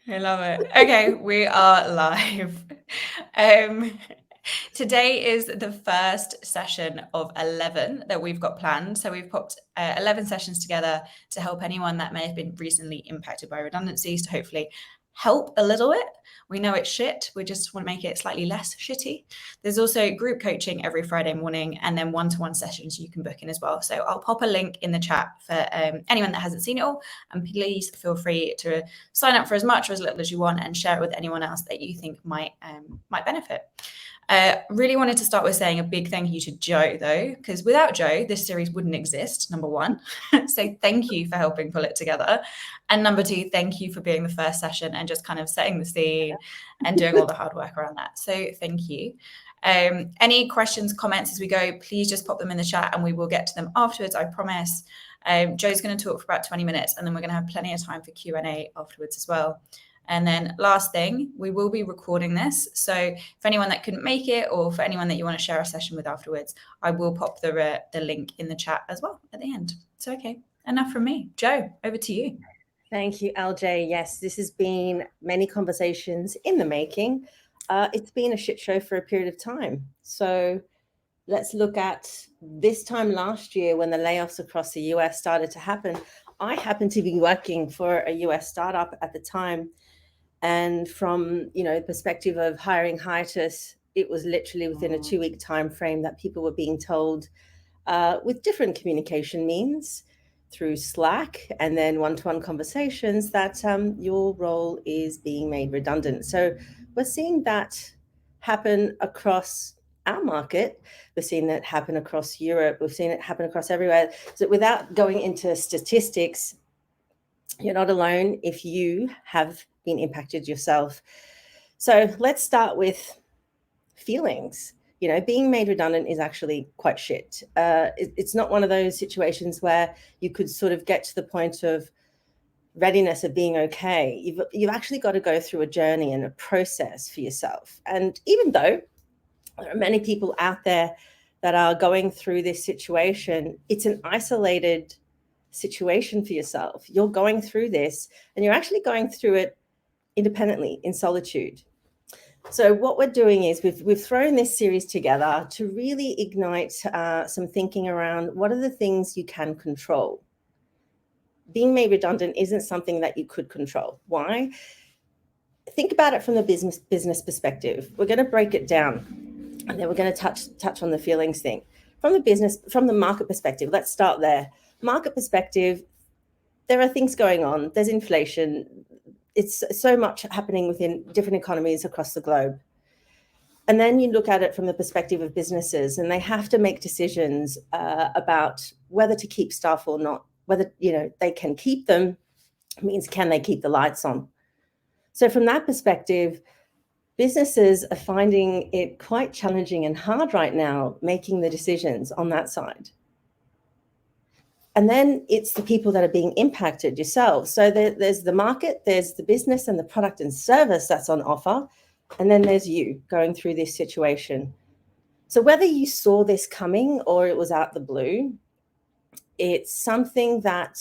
I love it. Okay, we are live. Um, Today is the first session of 11 that we've got planned. So we've popped 11 sessions together to help anyone that may have been recently impacted by redundancies to hopefully help a little bit. We know it's shit. We just want to make it slightly less shitty. There's also group coaching every Friday morning and then one-to-one sessions you can book in as well. So I'll pop a link in the chat for anyone that hasn't seen it all. And please feel free to sign up for as much or as little as you want and share it with anyone else that you think might benefit. Really wanted to start with saying a big thank you to Joe, though, because without Joe, this series wouldn't exist, number one. So thank you for helping pull it together. And number two, thank you for being the first session and just kind of setting the scene and doing all the hard work around that. So thank you. Any questions, comments as we go, please just pop them in the chat and we will get to them afterwards, I promise. Joe's going to talk for about 20 minutes and then we're going to have plenty of time for Q&A afterwards as well. And then last thing, we will be recording this. So for anyone that couldn't make it or for anyone that you want to share a session with afterwards, I will pop the link in the chat as well at the end. So, okay, enough from me. Joe, over to you. Thank you, LJ. Yes, this has been many conversations in the making. It's been a shit show for a period of time. So let's look at this time last year when the layoffs across the US started to happen. I happened to be working for a US startup at the time. And from, the perspective of hiring hiatus, it was literally within a 2-week time frame that people were being told with different communication means through Slack and then one-to-one conversations that your role is being made redundant. So we're seeing that happen across our market. We're seeing that happen across Europe. We've seen it happen across everywhere. So without going into statistics, you're not alone if you have been impacted yourself. So let's start with feelings. Being made redundant is actually quite shit. It's not one of those situations where you could sort of get to the point of readiness of being okay. You've actually got to go through a journey and a process for yourself. And even though there are many people out there that are going through this situation, it's an isolated situation for yourself. You're going through this and you're actually going through it independently in solitude. So what we're doing is we've thrown this series together to really ignite some thinking around what are the things you can control. Being made redundant isn't something that you could control. Why? Think about it from the business perspective. We're going to break it down, and then we're going to touch on the feelings thing. From the market perspective, let's start there. Market perspective, there are things going on. There's inflation. It's so much happening within different economies across the globe. And then you look at it from the perspective of businesses, and they have to make decisions about whether to keep staff or not. Whether they can keep them means can they keep the lights on? So from that perspective, businesses are finding it quite challenging and hard right now making the decisions on that side. And then it's the people that are being impacted yourselves. So there's the market, there's the business and the product and service that's on offer. And then there's you going through this situation. So whether you saw this coming or it was out the blue, it's something that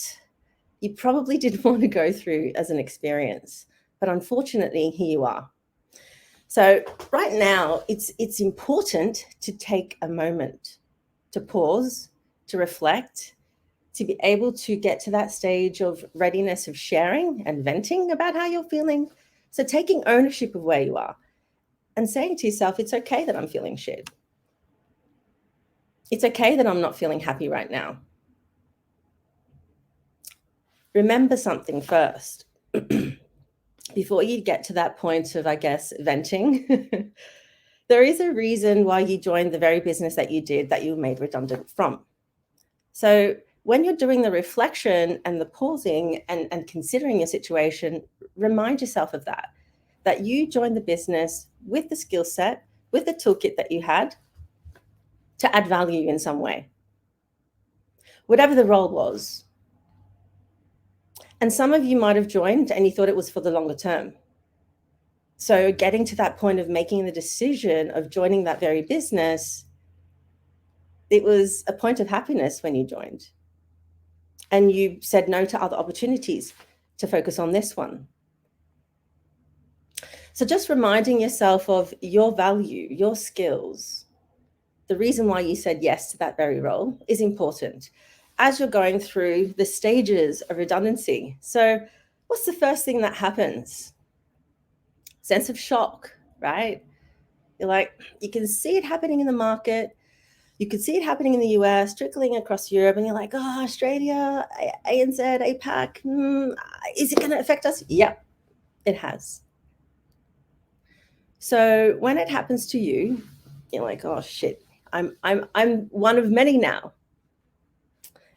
you probably didn't want to go through as an experience. But unfortunately, here you are. So right now, it's important to take a moment to pause, to reflect, to be able to get to that stage of readiness of sharing and venting about how you're feeling. So taking ownership of where you are and saying to yourself, it's okay that I'm feeling shit. It's okay that I'm not feeling happy right now. Remember something first. Before you get to that point of, I guess, venting, there is a reason why you joined the very business that you did, that you were made redundant from. So when you're doing the reflection and the pausing and considering your situation, remind yourself of that you joined the business with the skill set, with the toolkit that you had to add value in some way, whatever the role was. And some of you might have joined and you thought it was for the longer term. So getting to that point of making the decision of joining that very business, it was a point of happiness when you joined. And you said no to other opportunities to focus on this one. So just reminding yourself of your value, your skills, the reason why you said yes to that very role is important as you're going through the stages of redundancy. So what's the first thing that happens? Sense of shock, right? You're like, you can see it happening in the market. You can see it happening in the US, trickling across Europe, and you're like, oh, Australia, ANZ, APAC, is it going to affect us? Yep, it has. So when it happens to you, you're like, oh shit, I'm one of many now.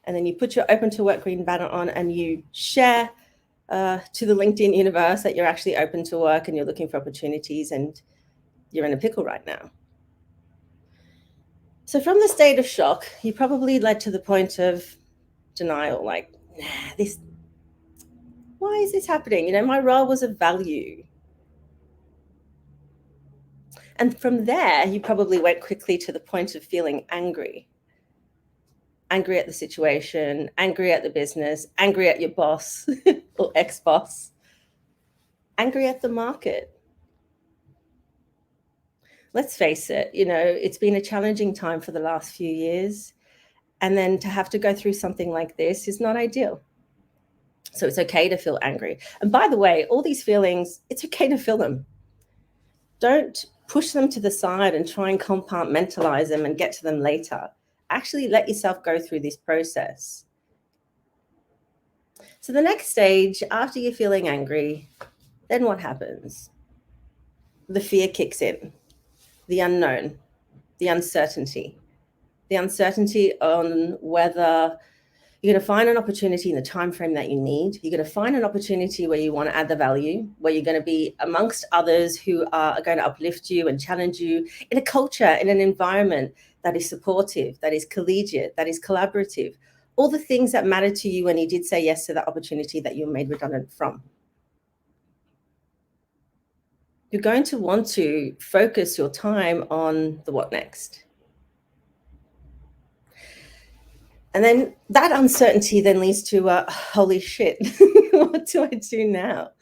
And then you put your open to work green banner on and you share to the LinkedIn universe that you're actually open to work and you're looking for opportunities and you're in a pickle right now. So from the state of shock, you probably led to the point of denial, like, nah, why is this happening? My role was of value. And from there, you probably went quickly to the point of feeling angry. Angry at the situation, angry at the business, angry at your boss or ex-boss, angry at the market. Let's face it, it's been a challenging time for the last few years. And then to have to go through something like this is not ideal. So it's okay to feel angry. And by the way, all these feelings, it's okay to feel them. Don't push them to the side and try and compartmentalize them and get to them later. Actually let yourself go through this process. So the next stage, after you're feeling angry, then what happens? The fear kicks in, the unknown, the uncertainty on whether you're going to find an opportunity in the time frame that you need. You're going to find an opportunity where you want to add the value, where you're going to be amongst others who are going to uplift you and challenge you in a culture, in an environment that is supportive, that is collegiate, that is collaborative. All the things that matter to you when you did say yes to that opportunity that you were made redundant from. You're going to want to focus your time on the what next. And then that uncertainty then leads to, holy shit, what do I do now?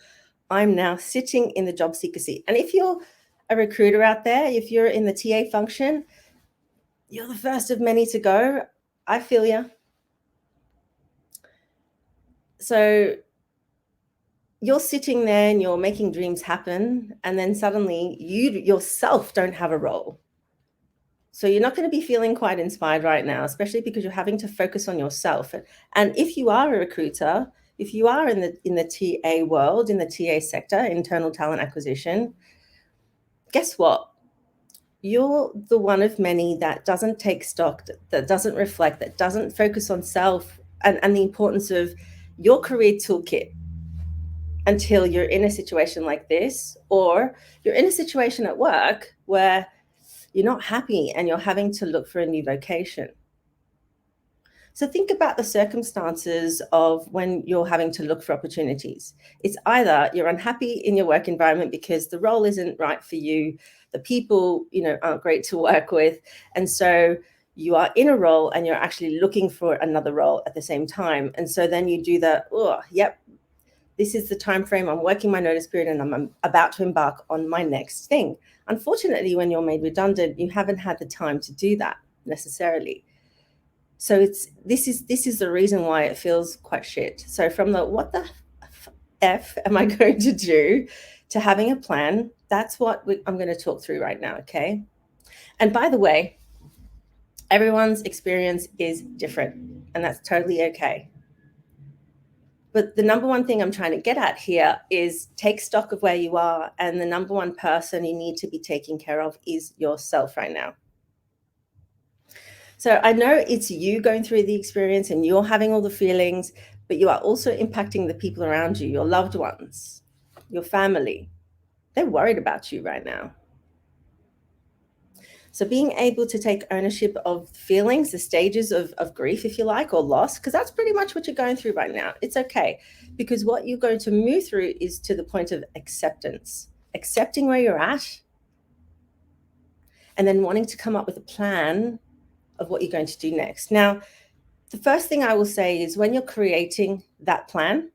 I'm now sitting in the job seeker seat. And if you're a recruiter out there, if you're in the TA function, you're the first of many to go. I feel you. So you're sitting there and you're making dreams happen. And then suddenly you yourself don't have a role. So you're not going to be feeling quite inspired right now, especially because you're having to focus on yourself. And if you are a recruiter, if you are in the TA world, in the TA sector, internal talent acquisition, guess what? You're the one of many that doesn't take stock, that doesn't reflect, that doesn't focus on self and the importance of your career toolkit until you're in a situation like this, or you're in a situation at work where you're not happy and you're having to look for a new vocation. So think about the circumstances of when you're having to look for opportunities. It's either you're unhappy in your work environment because the role isn't right for you, the people, aren't great to work with, and so you are in a role and you're actually looking for another role at the same time. And so then you do yep, this is the time frame, I'm working my notice period and I'm about to embark on my next thing. Unfortunately, when you're made redundant, you haven't had the time to do that necessarily. So this is the reason why it feels quite shit. So from the what the F am I going to do to having a plan, that's what I'm going to talk through right now, okay? And by the way, everyone's experience is different, and that's totally okay. But the number one thing I'm trying to get at here is take stock of where you are. And the number one person you need to be taking care of is yourself right now. So I know it's you going through the experience and you're having all the feelings, but you are also impacting the people around you, your loved ones, your family. They're worried about you right now. So being able to take ownership of feelings, the stages of grief, if you like, or loss, because that's pretty much what you're going through right now. It's okay, because what you're going to move through is to the point of acceptance, accepting where you're at, and then wanting to come up with a plan of what you're going to do next. Now, the first thing I will say is when you're creating that plan,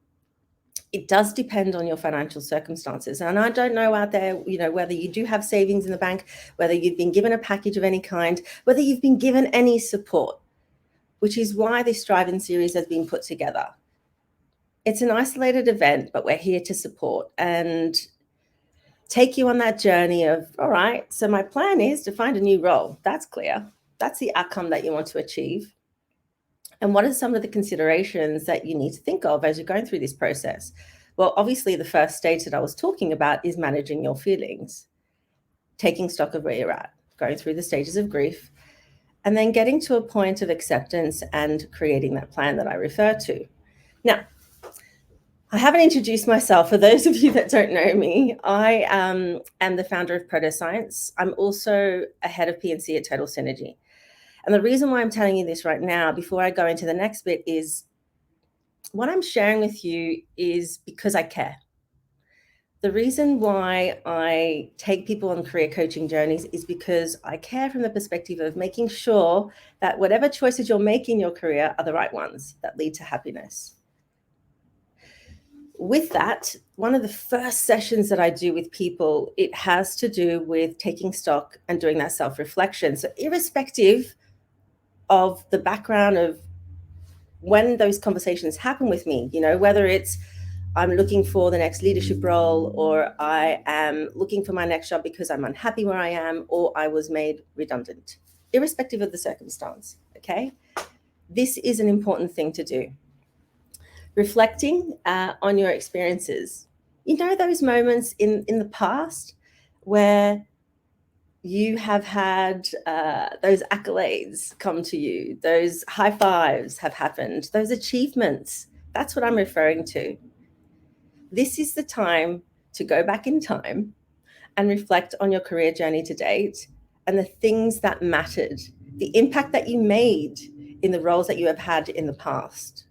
It does depend on your financial circumstances. And I don't know out there, whether you do have savings in the bank, whether you've been given a package of any kind, whether you've been given any support, which is why this Drive-In series has been put together. It's an isolated event, but we're here to support and take you on that journey of, all right, so my plan is to find a new role. That's clear. That's the outcome that you want to achieve. And what are some of the considerations that you need to think of as you're going through this process? Well, obviously, the first stage that I was talking about is managing your feelings, taking stock of where you're at, going through the stages of grief, and then getting to a point of acceptance and creating that plan that I refer to. Now, I haven't introduced myself. For those of you that don't know me, I am the founder of Proto Science. I'm also a head of P&C at Total Synergy. And the reason why I'm telling you this right now, before I go into the next bit, is what I'm sharing with you is because I care. The reason why I take people on career coaching journeys is because I care from the perspective of making sure that whatever choices you're making in your career are the right ones that lead to happiness. With that, one of the first sessions that I do with people, it has to do with taking stock and doing that self-reflection. So irrespective of the background of when those conversations happen with me, whether it's I'm looking for the next leadership role, or I am looking for my next job because I'm unhappy where I am, or I was made redundant, irrespective of the circumstance, okay? This is an important thing to do. Reflecting on your experiences. Those moments in the past where you have had those accolades come to you, those high fives have happened, those achievements. That's what I'm referring to. This is the time to go back in time and reflect on your career journey to date and the things that mattered, the impact that you made in the roles that you have had in the past.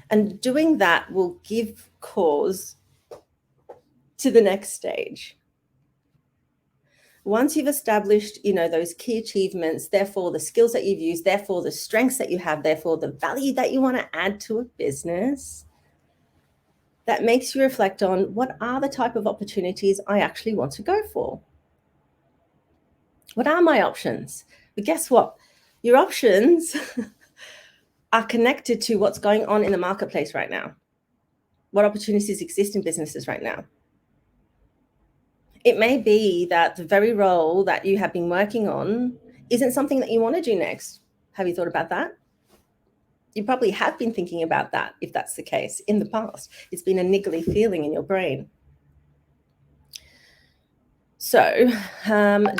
And doing that will give cause to the next stage. Once you've established, those key achievements, therefore the skills that you've used, therefore the strengths that you have, therefore the value that you want to add to a business, that makes you reflect on what are the type of opportunities I actually want to go for. What are my options? But guess what? Your options are connected to what's going on in the marketplace right now. What opportunities exist in businesses right now? It may be that the very role that you have been working on isn't something that you want to do next. Have you thought about that? You probably have been thinking about that, if that's the case, in the past. It's been a niggly feeling in your brain. So,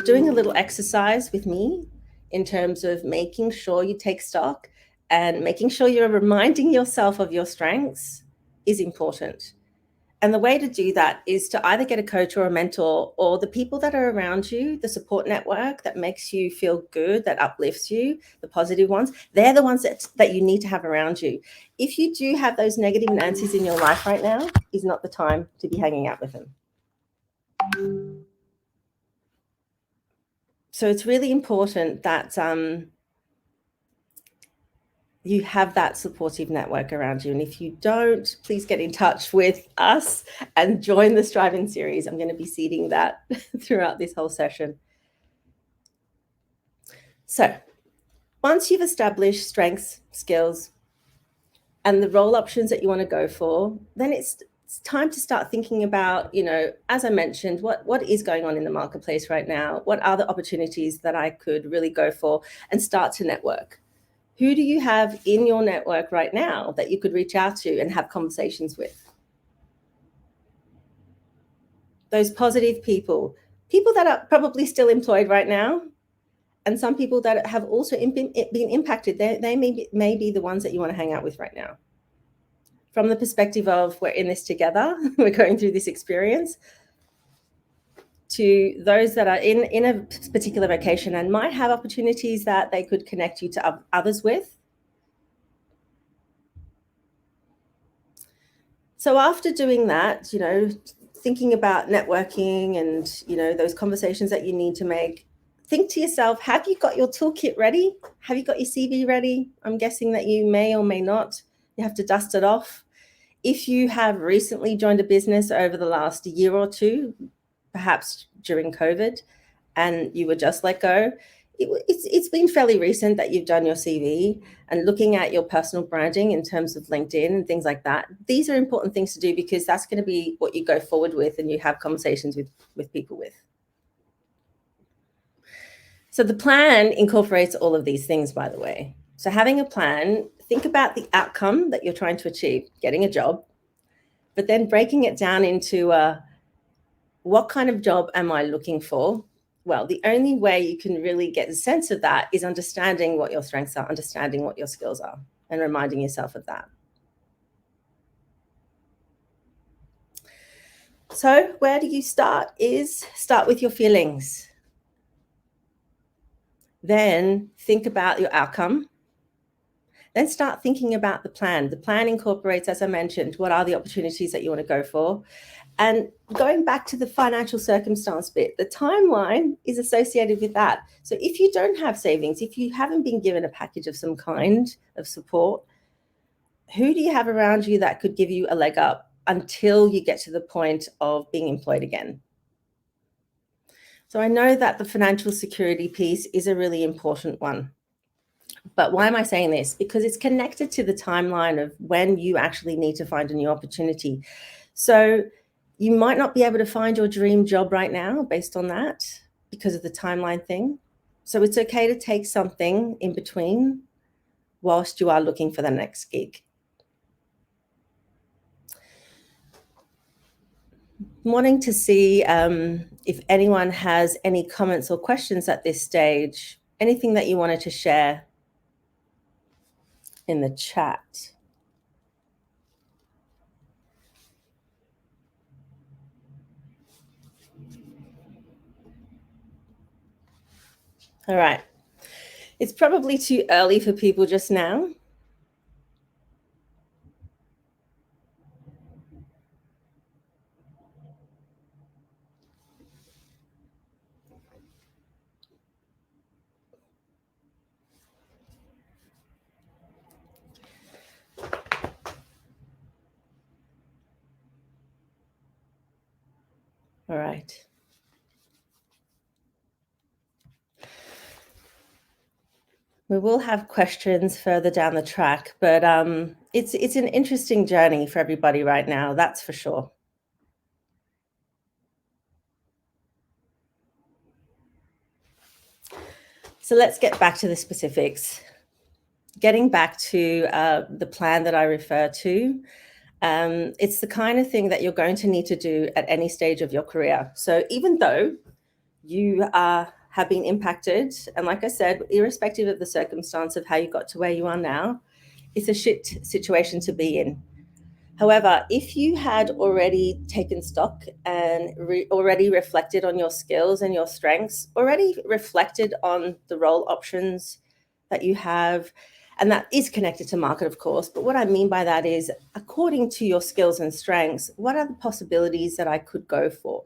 doing a little exercise with me in terms of making sure you take stock and making sure you're reminding yourself of your strengths is important. And the way to do that is to either get a coach or a mentor, or the people that are around you, the support network that makes you feel good, that uplifts you, the positive ones. They're the ones that you need to have around you. If you do have those negative Nancy's in your life right now, is not the time to be hanging out with them. So it's really important that you have that supportive network around you. And if you don't, please get in touch with us and join the Drive-In series. I'm going to be seeding that throughout this whole session. So once you've established strengths, skills, and the role options that you want to go for, then it's time to start thinking about, as I mentioned, what is going on in the marketplace right now? What are the opportunities that I could really go for, and start to network? Who do you have in your network right now that you could reach out to and have conversations with? Those positive people that are probably still employed right now, and some people that have also been impacted. They may be the ones that you want to hang out with right now. From the perspective of, we're in this together, we're going through this experience, to those that are in a particular vocation and might have opportunities that they could connect you to others with. So after doing that, thinking about networking and, those conversations that you need to make, think to yourself, have you got your toolkit ready? Have you got your CV ready? I'm guessing that you may or may not You have to dust it off. If you have recently joined a business over the last year or two, perhaps during COVID, and you were just let go, it's been fairly recent that you've done your CV, and looking at your personal branding in terms of LinkedIn and things like that. These are important things to do because that's going to be what you go forward with and you have conversations with people with. So the plan incorporates all of these things, by the way. So having a plan, think about the outcome that you're trying to achieve, getting a job, but then breaking it down into what kind of job am I looking for? Well, the only way you can really get a sense of that is understanding what your strengths are, understanding what your skills are, and reminding yourself of that. So where do you start? Start with your feelings. Then think about your outcome. Then start thinking about the plan. The plan incorporates, as I mentioned, what are the opportunities that you want to go for? And going back to the financial circumstance bit, the timeline is associated with that. So if you don't have savings, if you haven't been given a package of some kind of support, who do you have around you that could give you a leg up until you get to the point of being employed again? So I know that the financial security piece is a really important one. But why am I saying this? Because it's connected to the timeline of when you actually need to find a new opportunity. So you might not be able to find your dream job right now based on that because of the timeline thing. So it's okay to take something in between whilst you are looking for the next gig. I'm wanting to see if anyone has any comments or questions at this stage, anything that you wanted to share in the chat. All right. It's probably too early for people just now. All right. We will have questions further down the track, but it's an interesting journey for everybody right now, that's for sure. So let's get back to the specifics. Getting back to the plan that I refer to, it's the kind of thing that you're going to need to do at any stage of your career. So even though you have been impacted, and like I said, irrespective of the circumstance of how you got to where you are now, it's a shit situation to be in. However, if you had already taken stock and already reflected on your skills and your strengths, already reflected on the role options that you have, and that is connected to market, of course, but what I mean by that is, according to your skills and strengths, what are the possibilities that I could go for?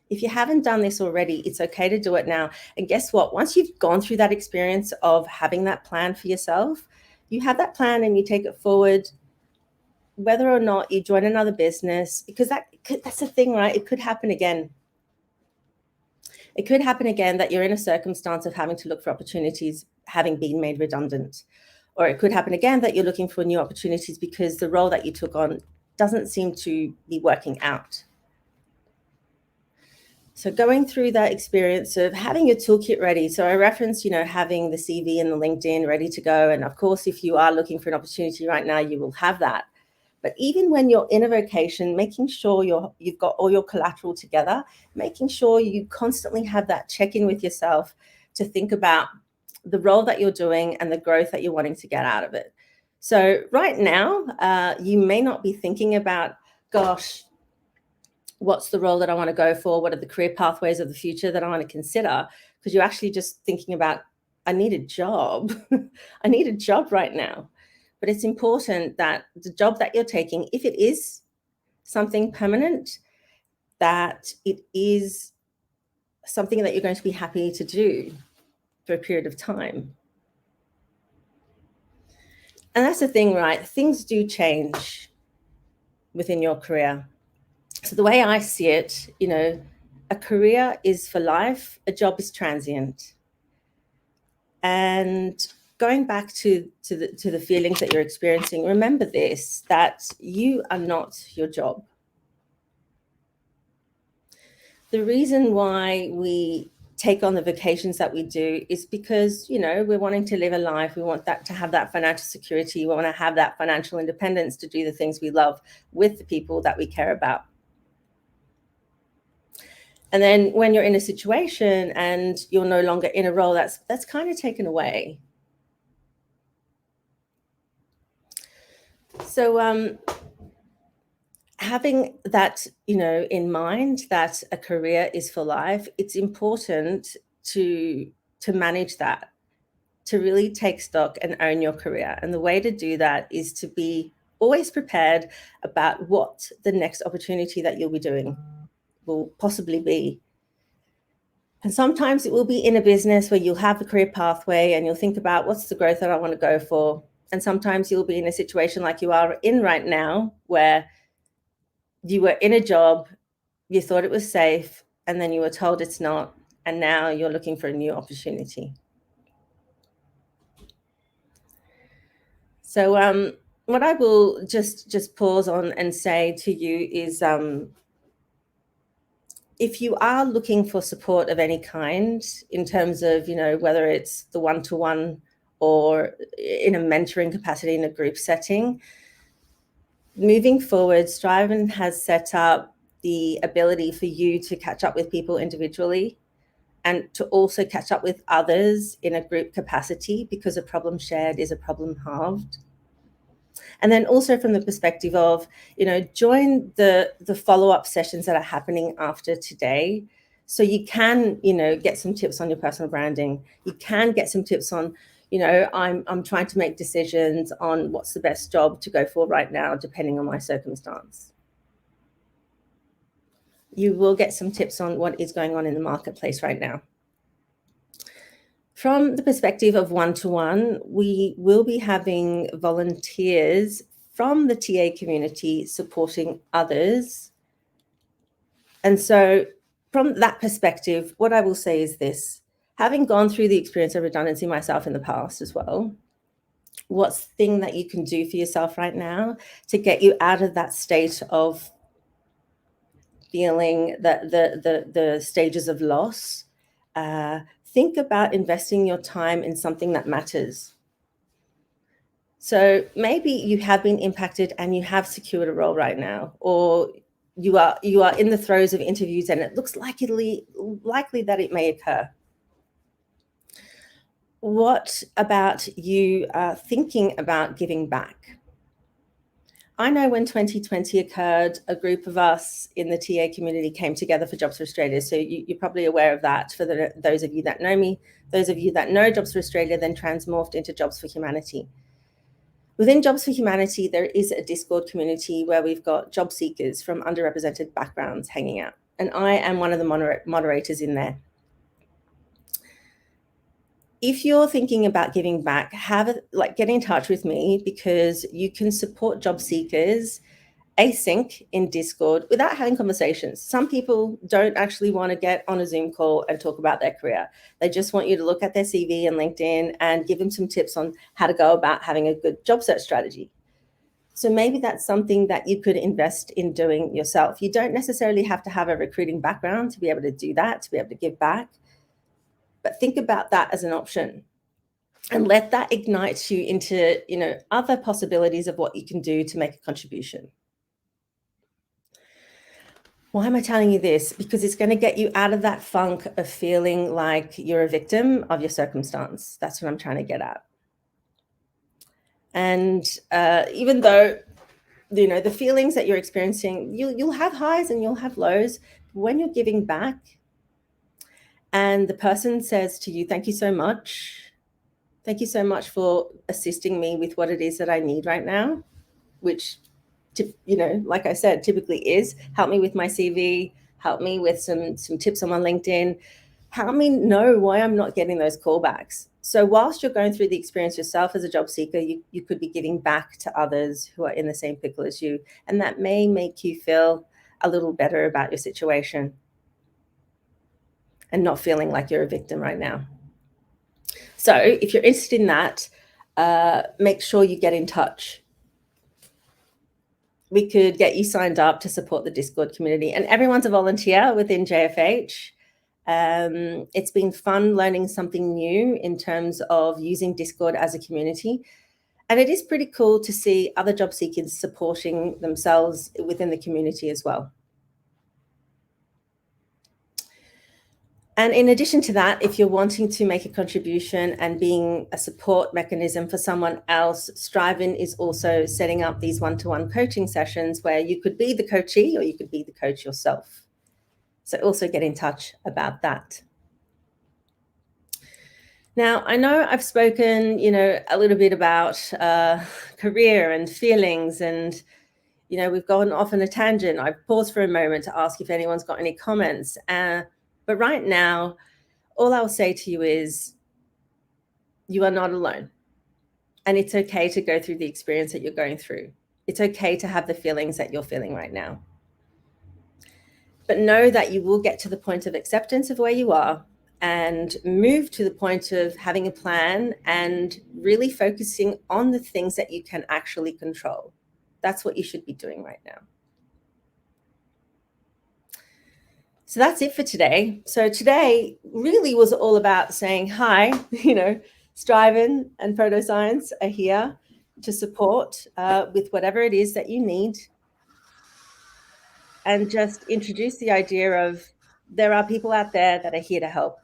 If you haven't done this already, it's okay to do it now. And guess what? Once you've gone through that experience of having that plan for yourself, you have that plan and you take it forward, whether or not you join another business, because that's the thing, right? It could happen again. It could happen again that you're in a circumstance of having to look for opportunities, having been made redundant. Or it could happen again that you're looking for new opportunities because the role that you took on doesn't seem to be working out. So going through that experience of having your toolkit ready. So I referenced, having the CV and the LinkedIn ready to go. And of course, if you are looking for an opportunity right now, you will have that. But even when you're in a vocation, making sure you've got all your collateral together, making sure you constantly have that check-in with yourself to think about the role that you're doing and the growth that you're wanting to get out of it. So right now, you may not be thinking about, gosh, what's the role that I want to go for? What are the career pathways of the future that I want to consider? Because you're actually just thinking about, I need a job. I need a job right now. But it's important that the job that you're taking, if it is something permanent, that it is something that you're going to be happy to do for a period of time. And that's the thing, right? Things do change within your career. So the way I see it, a career is for life, a job is transient. And going back to the feelings that you're experiencing, remember this, that you are not your job. The reason why we take on the vacations that we do is because, we're wanting to live a life. We want that to have that financial security. We want to have that financial independence to do the things we love with the people that we care about. And then when you're in a situation and you're no longer in a role, that's kind of taken away. So having that, in mind, that a career is for life, it's important to manage that, to really take stock and own your career. And the way to do that is to be always prepared about what the next opportunity that you'll be doing will possibly be. And sometimes it will be in a business where you'll have a career pathway and you'll think about what's the growth that I want to go for. And sometimes you'll be in a situation like you are in right now, where you were in a job, you thought it was safe, and then you were told it's not, and now you're looking for a new opportunity. So what I will just pause on and say to you is, if you are looking for support of any kind, in terms of, whether it's the one-to-one or in a mentoring capacity in a group setting, moving forward, Striven has set up the ability for you to catch up with people individually and to also catch up with others in a group capacity, because a problem shared is a problem halved. And then also from the perspective of, join the follow-up sessions that are happening after today. So you can, get some tips on your personal branding. You can get some tips on, I'm trying to make decisions on what's the best job to go for right now, depending on my circumstance. You will get some tips on what is going on in the marketplace right now. From the perspective of one-to-one, we will be having volunteers from the TA community supporting others. And so from that perspective, what I will say is this: having gone through the experience of redundancy myself in the past as well, what's the thing that you can do for yourself right now to get you out of that state of feeling the stages of loss? Think about investing your time in something that matters. So maybe you have been impacted and you have secured a role right now, or you are in the throes of interviews and it looks likely that it may occur. What about you thinking about giving back? I know when 2020 occurred, a group of us in the TA community came together for Jobs for Australia. So you're probably aware of that. For those of you that know me, those of you that know Jobs for Australia then transmorphed into Jobs for Humanity. Within Jobs for Humanity, there is a Discord community where we've got job seekers from underrepresented backgrounds hanging out. And I am one of the moderators in there. If you're thinking about giving back, get in touch with me, because you can support job seekers async in Discord without having conversations. Some people don't actually want to get on a Zoom call and talk about their career. They just want you to look at their CV and LinkedIn and give them some tips on how to go about having a good job search strategy. So maybe that's something that you could invest in doing yourself. You don't necessarily have to have a recruiting background to be able to do that, to be able to give back. But think about that as an option and let that ignite you into, other possibilities of what you can do to make a contribution. Why am I telling you this? Because it's going to get you out of that funk of feeling like you're a victim of your circumstance. That's what I'm trying to get at. And even though, the feelings that you're experiencing, you'll have highs and you'll have lows. When you're giving back and the person says to you, thank you so much. Thank you so much for assisting me with what it is that I need right now, which, like I said, typically is help me with my CV, help me with some tips on my LinkedIn, help me know why I'm not getting those callbacks. So whilst you're going through the experience yourself as a job seeker, you could be giving back to others who are in the same pickle as you. And that may make you feel a little better about your situation and not feeling like you're a victim right now. So if you're interested in that, make sure you get in touch. We could get you signed up to support the Discord community, and everyone's a volunteer within JFH. It's been fun learning something new in terms of using Discord as a community. And it is pretty cool to see other job seekers supporting themselves within the community as well. And in addition to that, if you're wanting to make a contribution and being a support mechanism for someone else, Striving is also setting up these one-to-one coaching sessions where you could be the coachee or you could be the coach yourself. So also get in touch about that. Now, I know I've spoken, a little bit about career and feelings, and, we've gone off on a tangent. I've paused for a moment to ask if anyone's got any comments. But right now, all I'll say to you is you are not alone. And it's okay to go through the experience that you're going through. It's okay to have the feelings that you're feeling right now. But know that you will get to the point of acceptance of where you are and move to the point of having a plan and really focusing on the things that you can actually control. That's what you should be doing right now. So that's it for today. So today really was all about saying hi, Striving and Photo Science are here to support with whatever it is that you need. And just introduce the idea of there are people out there that are here to help.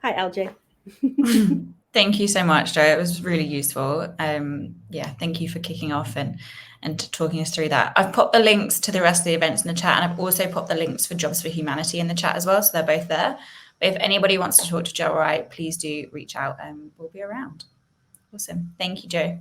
Hi, LJ. Thank you so much, Jo. It was really useful. Thank you for kicking off and talking us through that. I've popped the links to the rest of the events in the chat, and I've also popped the links for Jobs for Humanity in the chat as well, so they're both there. But if anybody wants to talk to Jo or I, please do reach out and we'll be around. Awesome. Thank you, Jo.